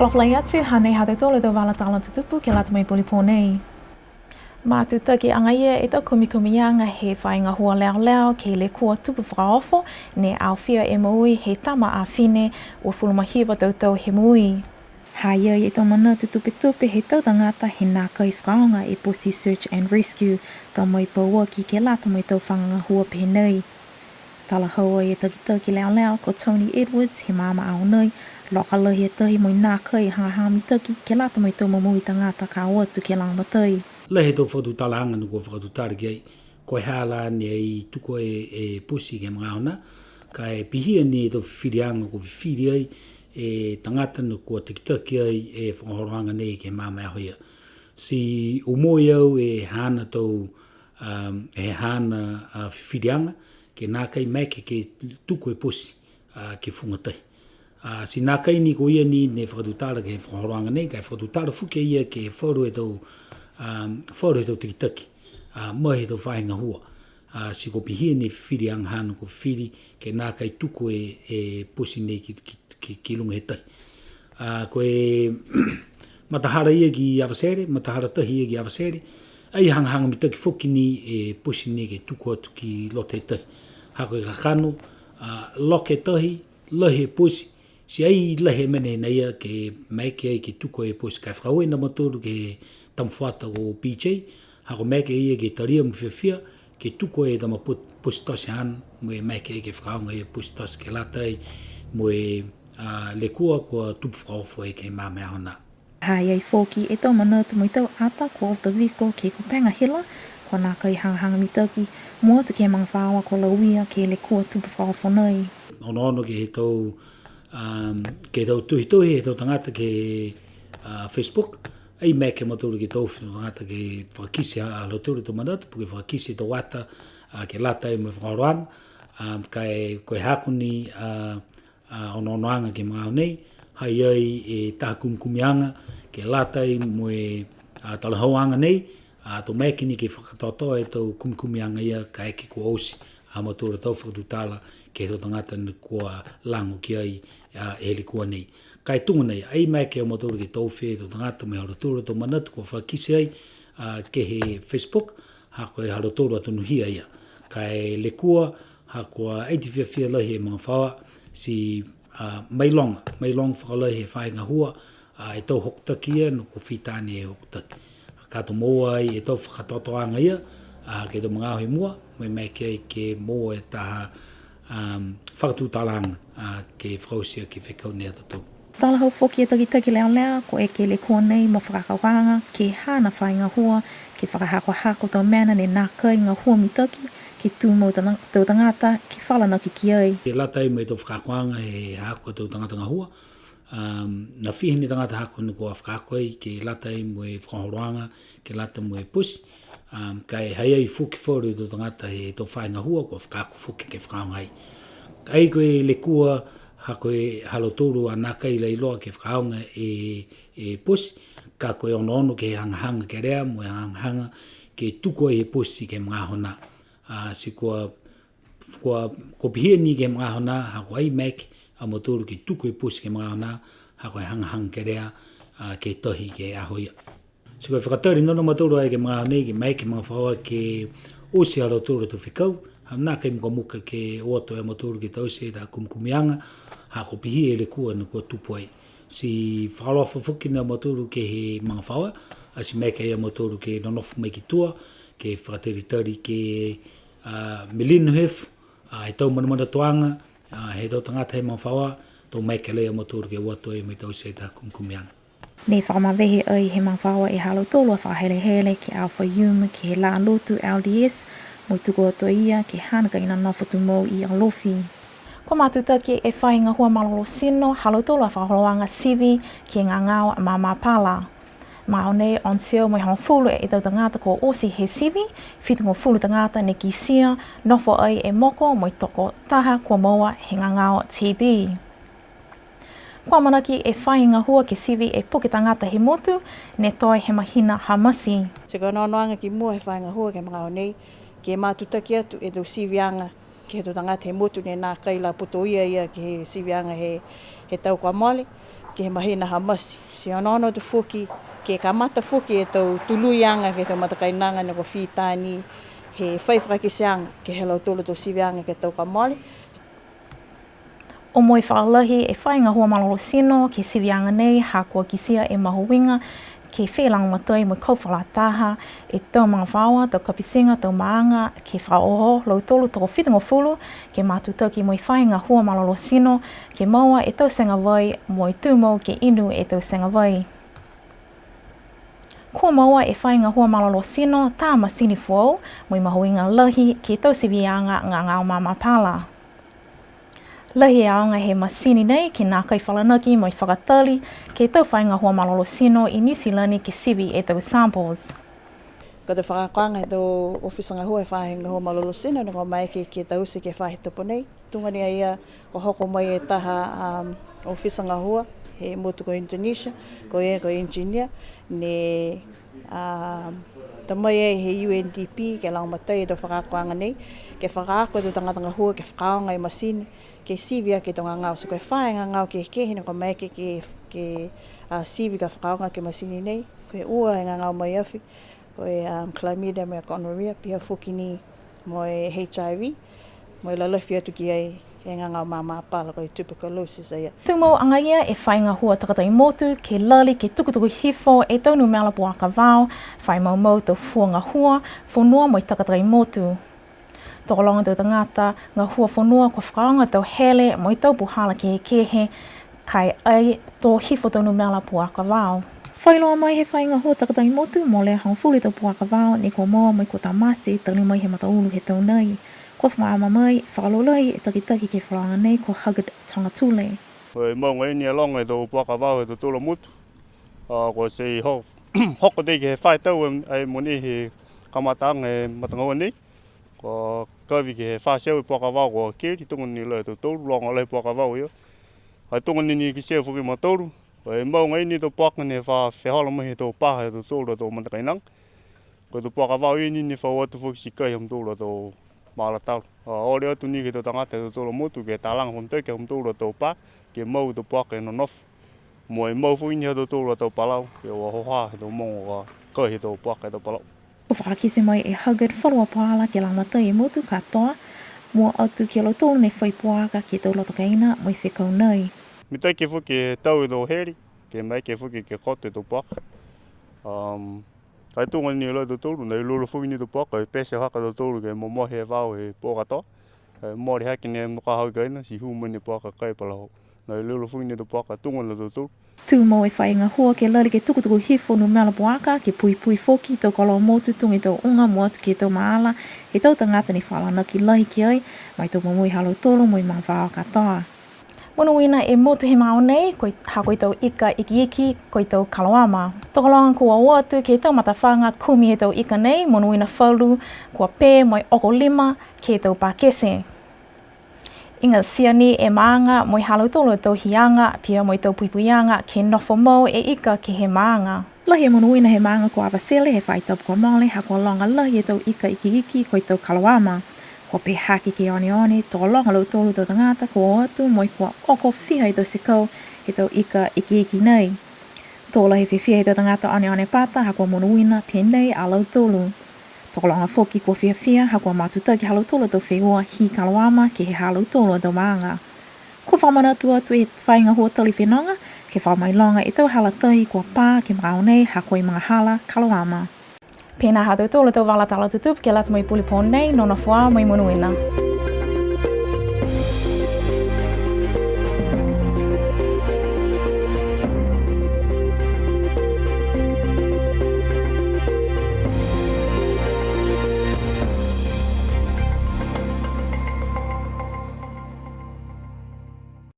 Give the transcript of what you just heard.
whakalawhalai atu, hanei hau tolo tau wala tala tutupu ke lata mai polipo nei. Ma tu taki anga ia e tau kumikumianga he whainga hua leo leo ke le kua tupu whakaofo ne au whia e maui he tama a whine o fulmahiwa tautau he mui. Haia e tau mana tutupe tupe he tau tangata he nā kai whakaonga e posi search and rescue tau mai paua ki ke lata mai tau whanga hua pehe nei. Tala haua e taki leo leo ko Tony Edwards he mama au nei loka lahi e tahi moi nā kai hangahami taki ke lata mai tau mamui tangata ka watu ke langmatai. Lehe tau whatu talanga nuko whakatu tariki koe hala ni ai tuko e pusi ke mga ona ka e pihia ni tau whirianga ko whiri ai e tangata nuko tikitaki ai e whangahoroanga nei ke mama e hoia. Si umoi au e hana tau e hana whirianga ke nā kai meke ke tuko e pusi ke whungatai. Si nā kai ni ko ia ni ne whakatu tariki he whangahoroanga nei ka e whakatu tariki fuke ia ke whauru e tau whaure tau tikitaki, mahi tau whainga hua. Si ko pihia ni whiri anghana ko whiri ke nā kai tuko e pusi nei ki lunga he tai. Ko e matahara ia ki awasere, matahara tahi ia ki awasere, ai hangahanga mi taki whuki ni e pusi nei ke tuko atu ki lote he tai. Hako e kakano, loke tahi, lahi e pusi, si ai lahi mene na ia ke maike ai ke tuko e pusi kai whakaue na matoru ke tamwhata o PJ, hako meke ia ke taria mwhiawhia, ke tuko e tama pusitosi han, mwe meke ia ke whakaonga ia pusitosi ke latai, mwe le kua kua tupu whakaofo e ke mamea hona. Hai ai fōki e tau mana tu moi tau ata ko o tawiko ke kupanga hila, ko nā kai hangahanga mi taki, mua tu ke mangwhawa ko lauia ke le kua tupu whakaofo nei. Ono ke he tau, tuhi, he tau tangata ke Facebook, ai meke maturu ki tau whinu ngata ke whakakisi a loturu to manatu, puke whakakisi to wata ke lata e mwe whakaroanga, koe hakuni onoanga ke mga nei, hai ai e taha kumkumianga ke lata e mwe talahauanga nei, to meke ni ke whakatotoa e tau kumkumianga ia ka eke ko osi a maturu tau whakatutala ke to tangata ni kua lango ki ai e li kua nei. Kai tunga nei, ai mai ke o motoru ke tau whee to tangata me harotoru to manatu ko whakisi ai ke he Facebook, hako e harotoru atu nuhia ia. Kai le kua, hako a 84 lahi e mga whawa, si mailonga whakalahi e whainga hua, e tau hokutaki ia, no ko whitani e hokutaki. Kato moa ai e tau whakatotoanga ia, ke to mga ahi mua, mai ke ai ke moa e taha whakatutalanga ke whausia ke whekau nea tatou. Tala hau whoki e taki leo leo ko e ke le kua nei ma whakakawanga ke hana whainga hua ke whakahako tau mena ne nā kai ngā hua mi taki ke tūmau tau tangata ke whalana ki ai. Ke latai mai tau whakakawanga e hako tau tangata ngā hua. Na whihi ni tangata hako ni kua whakako ai ke latai mo e whakahoroanga ke lata mo e pusi. Kai hai ai whuki whauru tau tangata he tau whainga hua kua whakako whuki ke whakaonga ai. Kai koe le kua hako e halotoru a nā kai leiloa ke whakaonga e pusi, ka koe ono ke hangahanga ke rea, mo e hangahanga ke tuko e pusi ke mga hona. Si kua pihia ni ke mga hona, hako ai mek a motoru ke tuko e pusi ke mga hona, hako e hangahanga ke rea ke tohi ke ahoia. Si koe whakatari nono motoru ai ke mga hona, ke mek ke mga whaua ke osi halotoru tu whikau, nā kai muka ke oto e motoru ke tause ta kumkumianga, hako pihi e le kua na kua tupu ai. Si whakalofa whuki na motoru ke he mga whaua, si meka ia motoru ke nonofu mai ki tua, ke whakatiritari ke milinu hefu, he tau manamana toanga, he tau tangata he mga whaua, tau meka lea motoru ke oto e mai tause ta kumkumianga. Nei whakamawehe ai he mga whaua e halo tolu a whakahele ke Alpha Yuma ke he la lotu LDS, mo tuko ato ia ke hanaka ina nawhatu mau i alofi. Ko matutaki e whainga hua malolo sino, halo tolu a whakaholoanga sivi ki ngā ngāo a mamapala. Mao nei on seo mai hong fulu e tau tangata ko osi he sivi, whitungo fulu tangata ne ki sia, nofo ai e moko moi toko taha kua maua he ngā ngāo TV. Kua manaki e whainga hua ke sivi e puke tangata he motu, ne toi he mahina hamasi. Se koe noanoanga ki mua he whainga hua ke mga nei, ke matutaki atu e tau sivianga ke tau tangata he motu ne nā kai la puto ia ke he sivianga he tau kua mole. ke he mahina hamasi. Si ono te fuki, ke kamata fuki e tau tuluianga ke tau matakainanga ne ko whitani, he whaiwhakisianga ke he lau tolu tau siwianga ke tau kamali. O moi whaalahi e whainga hua malolo sino ke siwianga nei hakua kisia e mahuinga ke whelang matai mo kaufalataha e tau mga whaua, tau kapisinga, tau maanga, ke whaoho, lau tolu toko whitingo fulu, ke mātutau ki moi whainga hua malolo sino, ke maua e tau senga vai, moi tūmau ke inu e tau senga vai. Kua maua e whainga hua malolo sino, tā masini fuau, moi mahuinga lahi, ke tau siwianga ngā ngāo mama pala. Lahi aonga he masini nei ki nā kai whalanaki moi whakatali ke tau whainga hua malolo sino i New Zealand ki siwi e tau samples. Ko te whakakoanga he tau ofisanga hua e whahinga hua malolo sino, ngo mai ke tau se ke whahi topo nei. Tungani a ia ko hoko mai e taha ofisanga hua, he motu ko Indonesia, ko engineer, ne ta mai e he UNDP ke lau matai e tau whakakoanga nei, ke whakaako e tau tangatanga hua ke whakaonga i masini, ke sivia ke tonga ngau. So koe whaenga ngau ke hine ko mai ke sivi ka whakaonga ke masini nei. Koe ua e ngau mai awhi. Koe chlamydia me gonorrhea, pia whukini mo HIV. Mo i lalawhi atu ki ai e ngau mama pala koe tuberculosis aia. Tūmau anga ia e whainga hua takatai motu, ke lali, ke tukutuku hifo, e taunu mela puaka vau, whai mau tau fuanga hua, whanua mo i takatai motu. Tokolonga tau tangata, ngā hua whanua ko whakaonga tau hele, mo i tau puhala ke kehe, kai ai tō hifo tau numela puaka vau. Whailoa mai he whainga hua takatai motu, mo lea hangfuli tau puaka vau, ni ko moa mai ko tamasi, tani mai he mataulu he tau nei. Ko whamaama mai, whakalolai e takitaki ke whalanga nei ko Hagad Tonga Tule. Koe maunga ini alonga e tau puaka vau e tau tula mutu. Ko se hoko tei ke he whai tau e moni he kamatanga e matangaua nei. Ko kawi ke he whāseu i puaka wau ko kiri, tunga ni lai tau tōru, longa lai puaka wau ia. Hai tunga ni ki seu whuki ma tōru. Hai maunga ini tau puaka ni whehala mai he tau paha e tau tōru tau matakainang. Ko tau puaka wau ini ni whau atu whuki si kai ham tōru tau maala tau. Ore atu ni ke tau tangata e tau tōru motu ke tālanga hum tau ke ham tōru tau pā, ke mau tau puaka e no nofu. Mo e mau whuini he tau tōru tau palau, ke wa hoha he tau mongo kai he tau puaka e tau palau. Ko whakakise mai e Hagad whalua pāla ke lamata e motu katoa, mua atu ke lau tōlu nei whai puaka ke tau loto kaina mai whekau nei. Mi tai ke whuki e tau e tau heri, ke mai ke whuki ke kote tau puaka. Kai tūnga ni lai tau tōru, nei lulu whuki ni tau puaka, e pese haka tau tōru ke mo mohe e wau e pōkatoa. Mori haki ne mukahau kaina, si humani puaka kai palahu. Nei lulu whuki ni tau puaka, tūnga ni tau tōru. Tūmau e whainga hua ke lari ke tukutuku hifo no mela puaka, ke pui foki tau kolo motu tungi tau unga mo atu ke tau maala, e tau tangata ni whalanaki lahi ki ai, mai tau mamui halo tolo mo i mga whao katoa. Monuina e motu he mao nei, koe tau ika iki koe tau kalawama. Tokolonga kua watu ke tau matawhanga kumi he tau ika nei, monuina whalu, kua pē mai oko lima ke tau pākese. Inga siani e maanga moi halo tolo tau hianga, pia moi tau puipuianga ke nofo mau e ika ke he maanga. Lahi e monuina he maanga ko awasele he whaitapu ko mole, hako longa lahi e tau ika iki koe tau kalawama. Ko pe haki ke one, tō longa lau tōlu tau tangata ko atu moi kua oko whiha i tau sekau he tau ika iki nei. Tō lahi whiwhia he tau tangata one pata, hako monuina penei a lau tōlu. Tokolonga foki ko whiawhia, hakua mātuta ki halau tolo tau wheoa hi kalawama ke he halau tolo tau maanga. Ko whamana atu e whainga hoa tali whenonga, ke whamailonga e tau hala tahi kua pā ke mrao nei hakua i mga hala kalawama. Pēnā hatu tolo tau wala tala tutup ke lata mai pulipon nei, nona whua mai monuina.